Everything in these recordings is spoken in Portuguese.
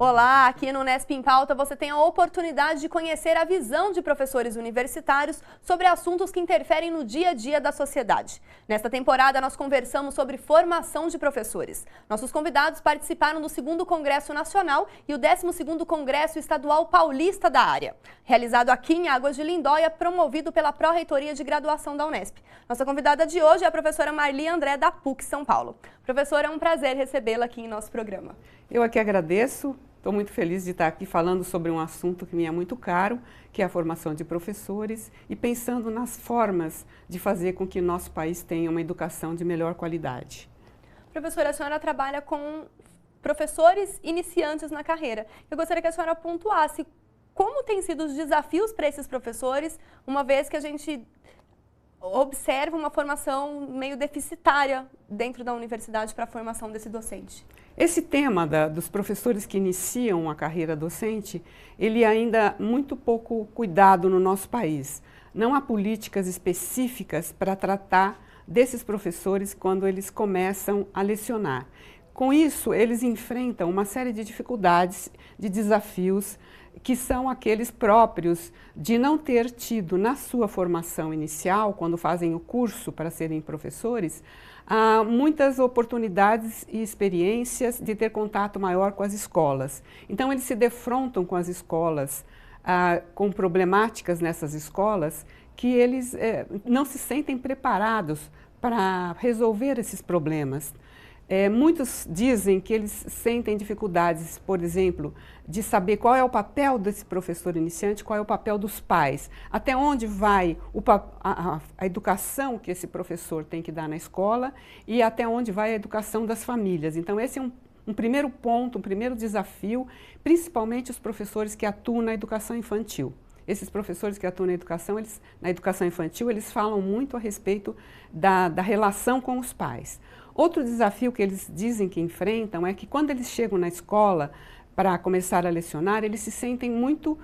Olá, aqui no Unesp em Pauta você tem a oportunidade de conhecer a visão de professores universitários sobre assuntos que interferem no dia a dia da sociedade. Nesta temporada nós conversamos sobre formação de professores. Nossos convidados participaram do 2º Congresso Nacional e o 12º Congresso Estadual Paulista da área, realizado aqui em Águas de Lindóia, promovido pela Pró-Reitoria de Graduação da Unesp. Nossa convidada de hoje é a professora Marli André, da PUC São Paulo. Professora, é um prazer recebê-la aqui em nosso programa. Eu aqui agradeço. Estou muito feliz de estar aqui falando sobre um assunto que me é muito caro, que é a formação de professores, e pensando nas formas de fazer com que nosso país tenha uma educação de melhor qualidade. Professora, a senhora trabalha com professores iniciantes na carreira. Eu gostaria que a senhora pontuasse como têm sido os desafios para esses professores, uma vez que a gente observa uma formação meio deficitária dentro da universidade para a formação desse docente. Esse tema dos professores que iniciam a carreira docente, ele ainda muito pouco cuidado no nosso país. Não há políticas específicas para tratar desses professores quando eles começam a lecionar. Com isso, eles enfrentam uma série de dificuldades, de desafios, que são aqueles próprios de não ter tido na sua formação inicial, quando fazem o curso para serem professores, muitas oportunidades e experiências de ter contato maior com as escolas. Então, eles se defrontam com as escolas, com problemáticas nessas escolas, que eles não se sentem preparados para resolver esses problemas. Muitos dizem que eles sentem dificuldades, por exemplo, de saber qual é o papel desse professor iniciante, qual é o papel dos pais, até onde vai a educação que esse professor tem que dar na escola e até onde vai a educação das famílias. Então, esse é um primeiro ponto, um primeiro desafio, principalmente os professores que atuam na educação infantil. Esses professores que atuam na educação infantil, eles falam muito a respeito da relação com os pais. Outro desafio que eles dizem que enfrentam é que quando eles chegam na escola para começar a lecionar, eles se sentem muito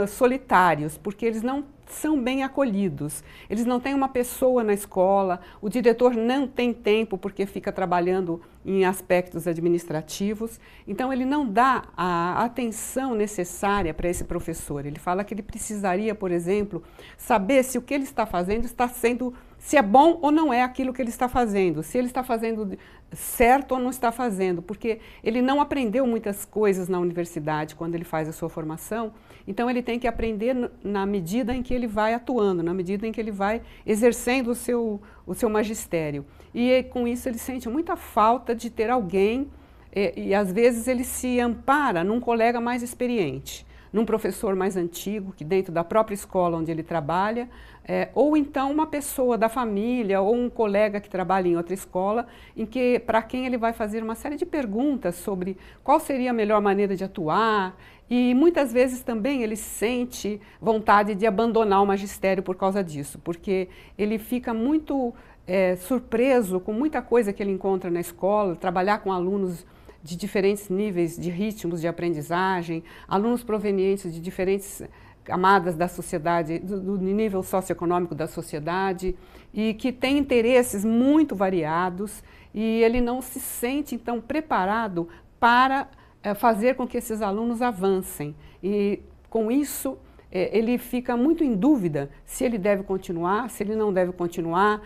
solitários, porque eles não são bem acolhidos. Eles não têm uma pessoa na escola, o diretor não tem tempo porque fica trabalhando em aspectos administrativos, então ele não dá a atenção necessária para esse professor. Ele fala que ele precisaria, por exemplo, saber se o que ele está fazendo se é bom ou não é aquilo que ele está fazendo, se ele está fazendo certo ou não está fazendo, porque ele não aprendeu muitas coisas na universidade quando ele faz a sua formação, então ele tem que aprender na medida em que ele vai atuando, na medida em que ele vai exercendo o seu magistério. E com isso ele sente muita falta de ter alguém, e às vezes ele se ampara num colega mais experiente, num professor mais antigo, que dentro da própria escola onde ele trabalha, ou então uma pessoa da família ou um colega que trabalha em outra escola, para quem ele vai fazer uma série de perguntas sobre qual seria a melhor maneira de atuar, e muitas vezes também ele sente vontade de abandonar o magistério por causa disso, porque ele fica muito surpreso com muita coisa que ele encontra na escola, trabalhar com alunos de diferentes níveis de ritmos de aprendizagem, alunos provenientes de diferentes camadas da sociedade, do nível socioeconômico da sociedade, e que têm interesses muito variados, e ele não se sente, então, preparado para fazer com que esses alunos avancem. E, com isso, ele fica muito em dúvida se ele deve continuar, se ele não deve continuar,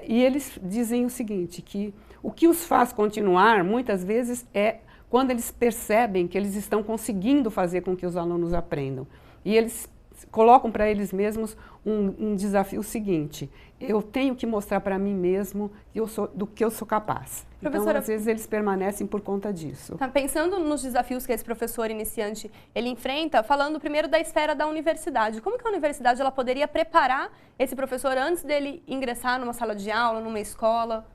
e eles dizem o seguinte, que o que os faz continuar, muitas vezes, é quando eles percebem que eles estão conseguindo fazer com que os alunos aprendam. E eles colocam para eles mesmos um desafio seguinte: eu tenho que mostrar para mim mesmo do que eu sou capaz. Então, às vezes, eles permanecem por conta disso. Tá pensando nos desafios que esse professor iniciante ele enfrenta, falando primeiro da esfera da universidade. Como que a universidade ela poderia preparar esse professor antes dele ingressar numa sala de aula, numa escola?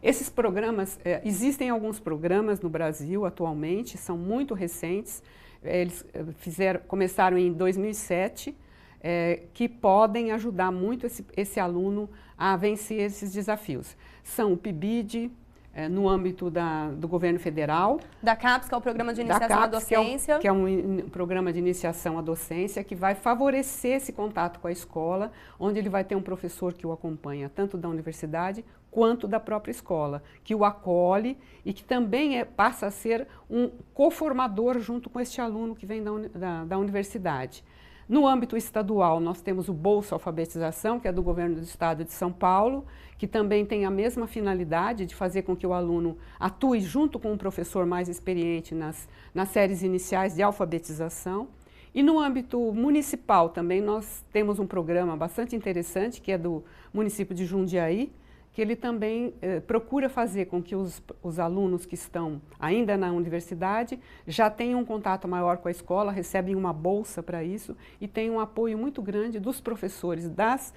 Esses programas, existem alguns programas no Brasil atualmente, são muito recentes, eles começaram em 2007, que podem ajudar muito esse aluno a vencer esses desafios. São o PIBID, no âmbito do governo federal. Da CAPES, que é o Programa de Iniciação à Docência. Que é um programa de iniciação à docência que vai favorecer esse contato com a escola, onde ele vai ter um professor que o acompanha, tanto da universidade quanto da própria escola, que o acolhe e que também passa a ser um coformador junto com este aluno que vem da universidade. No âmbito estadual, nós temos o Bolsa Alfabetização, que é do governo do estado de São Paulo, que também tem a mesma finalidade de fazer com que o aluno atue junto com um professor mais experiente nas séries iniciais de alfabetização. E no âmbito municipal também nós temos um programa bastante interessante, que é do município de Jundiaí, que ele também procura fazer com que os alunos que estão ainda na universidade já tenham um contato maior com a escola, recebem uma bolsa para isso e tem um apoio muito grande dos professores das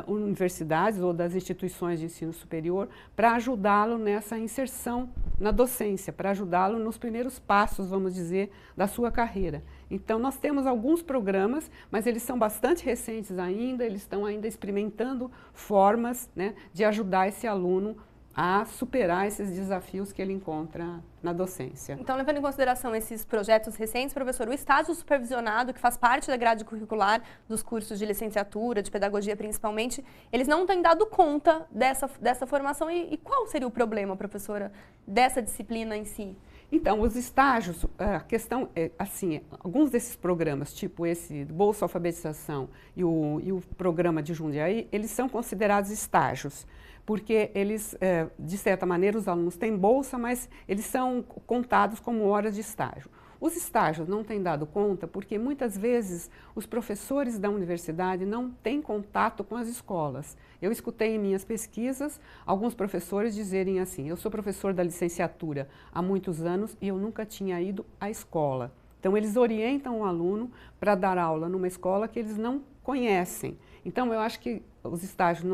universidades ou das instituições de ensino superior para ajudá-lo nessa inserção na docência, para ajudá-lo nos primeiros passos, vamos dizer, da sua carreira. Então, nós temos alguns programas, mas eles são bastante recentes ainda, eles estão ainda experimentando formas, né, de ajudar esse aluno a superar esses desafios que ele encontra na docência. Então, levando em consideração esses projetos recentes, professor, o estágio supervisionado, que faz parte da grade curricular dos cursos de licenciatura, de pedagogia principalmente, eles não têm dado conta dessa formação. E qual seria o problema, professora, dessa disciplina em si? Então, os estágios, a questão é assim, alguns desses programas, tipo esse Bolsa Alfabetização e o programa de Jundiaí, eles são considerados estágios, porque eles, de certa maneira, os alunos têm bolsa, mas eles são contados como horas de estágio. Os estágios não têm dado conta porque muitas vezes os professores da universidade não têm contato com as escolas. Eu escutei em minhas pesquisas alguns professores dizerem assim: eu sou professor da licenciatura há muitos anos e eu nunca tinha ido à escola. Então eles orientam o aluno para dar aula numa escola que eles não conhecem. Então eu acho que os estágios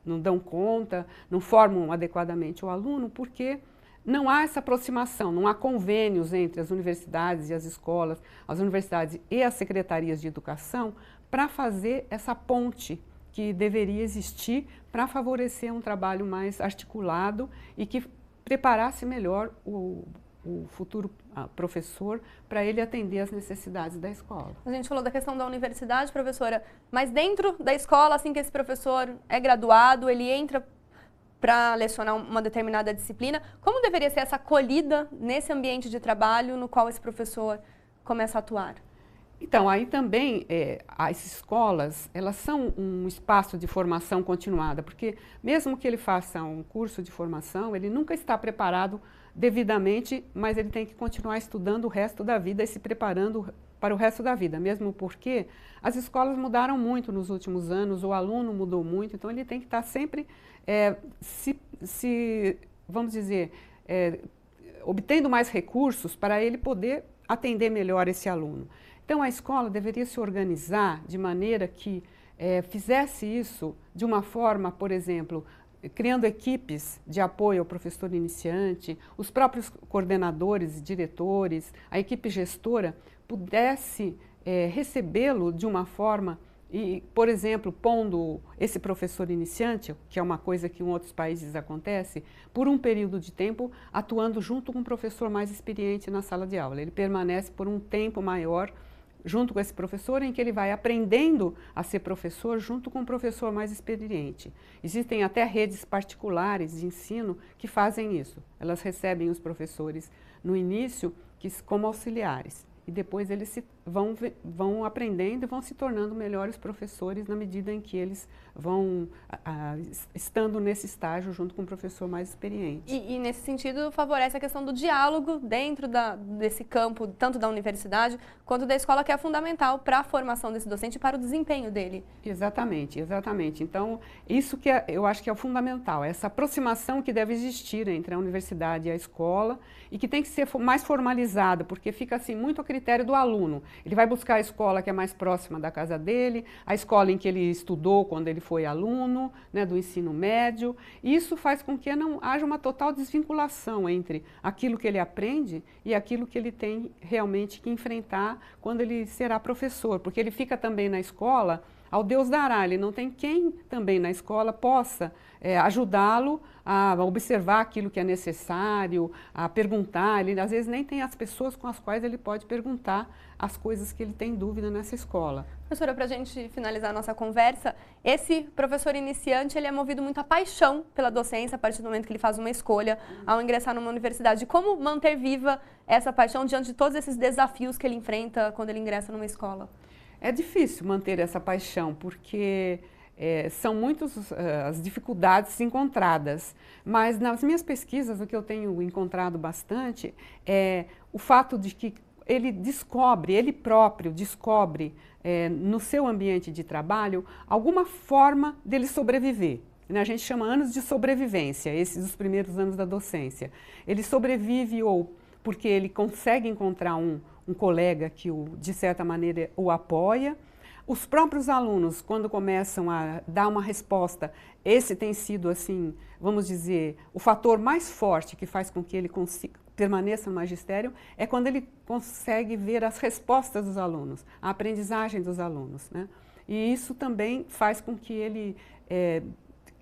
não dão conta, não formam adequadamente o aluno porque não há essa aproximação, não há convênios entre as universidades e as escolas, as universidades e as secretarias de educação para fazer essa ponte que deveria existir para favorecer um trabalho mais articulado e que preparasse melhor o futuro professor para ele atender às necessidades da escola. A gente falou da questão da universidade, professora, mas dentro da escola, assim que esse professor é graduado, ele entra para lecionar uma determinada disciplina, como deveria ser essa acolhida nesse ambiente de trabalho no qual esse professor começa a atuar? Então, aí também as escolas, elas são um espaço de formação continuada, porque mesmo que ele faça um curso de formação, ele nunca está preparado devidamente, mas ele tem que continuar estudando o resto da vida e se preparando para o resto da vida, mesmo porque as escolas mudaram muito nos últimos anos, o aluno mudou muito, então ele tem que estar sempre vamos dizer, obtendo mais recursos para ele poder atender melhor esse aluno. Então a escola deveria se organizar de maneira que fizesse isso de uma forma, por exemplo, criando equipes de apoio ao professor iniciante, os próprios coordenadores e diretores, a equipe gestora pudesse recebê-lo de uma forma e, por exemplo, pondo esse professor iniciante, que é uma coisa que em outros países acontece, por um período de tempo atuando junto com um professor mais experiente na sala de aula. Ele permanece por um tempo maior junto com esse professor, em que ele vai aprendendo a ser professor junto com um professor mais experiente. Existem até redes particulares de ensino que fazem isso. Elas recebem os professores no início como auxiliares e depois eles vão aprendendo e vão se tornando melhores professores na medida em que eles vão estando nesse estágio junto com um professor mais experiente. E nesse sentido favorece a questão do diálogo dentro desse campo, tanto da universidade quanto da escola, que é fundamental para a formação desse docente e para o desempenho dele. Exatamente, exatamente. Então, isso que eu acho que é o fundamental, essa aproximação que deve existir entre a universidade e a escola e que tem que ser mais formalizada, porque fica assim muito a critério do aluno. Ele vai buscar a escola que é mais próxima da casa dele, a escola em que ele estudou quando ele foi aluno, né, do ensino médio. E isso faz com que não haja uma total desvinculação entre aquilo que ele aprende e aquilo que ele tem realmente que enfrentar quando ele será professor, porque ele fica também na escola ao Deus dará. Ele não tem quem também na escola possa ajudá-lo a observar aquilo que é necessário, a perguntar. Ele às vezes nem tem as pessoas com as quais ele pode perguntar as coisas que ele tem dúvida nessa escola. Professora, para a gente finalizar a nossa conversa, esse professor iniciante, ele é movido muito à paixão pela docência a partir do momento que ele faz uma escolha ao ingressar numa universidade. Como manter viva essa paixão diante de todos esses desafios que ele enfrenta quando ele ingressa numa escola? É difícil manter essa paixão, porque são muitas as dificuldades encontradas, mas nas minhas pesquisas o que eu tenho encontrado bastante é o fato de que ele próprio descobre no seu ambiente de trabalho alguma forma dele sobreviver. A gente chama anos de sobrevivência, esses os primeiros anos da docência. Ele sobrevive ou porque ele consegue encontrar um colega que, de certa maneira, o apoia. Os próprios alunos, quando começam a dar uma resposta, esse tem sido, assim, vamos dizer, o fator mais forte que faz com que ele permaneça no magistério, é quando ele consegue ver as respostas dos alunos, a aprendizagem dos alunos, né? E isso também faz com que ele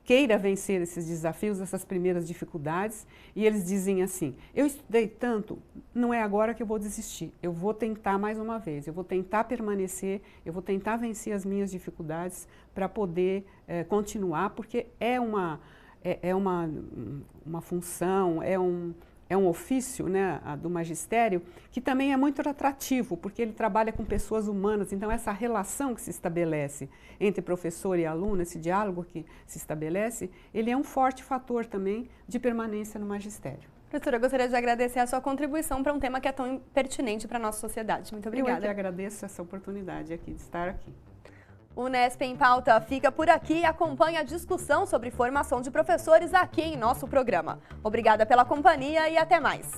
queira vencer esses desafios, essas primeiras dificuldades, e eles dizem assim, eu estudei tanto, não é agora que eu vou desistir, eu vou tentar mais uma vez, eu vou tentar permanecer, eu vou tentar vencer as minhas dificuldades para poder continuar, porque é uma função, é um ofício, né, do magistério, que também é muito atrativo, porque ele trabalha com pessoas humanas, então essa relação que se estabelece entre professor e aluno, esse diálogo que se estabelece, ele é um forte fator também de permanência no magistério. Professora, eu gostaria de agradecer a sua contribuição para um tema que é tão pertinente para a nossa sociedade. Muito obrigada. Eu que agradeço essa oportunidade aqui de estar aqui. O Unesp em Pauta fica por aqui e acompanha a discussão sobre formação de professores aqui em nosso programa. Obrigada pela companhia e até mais.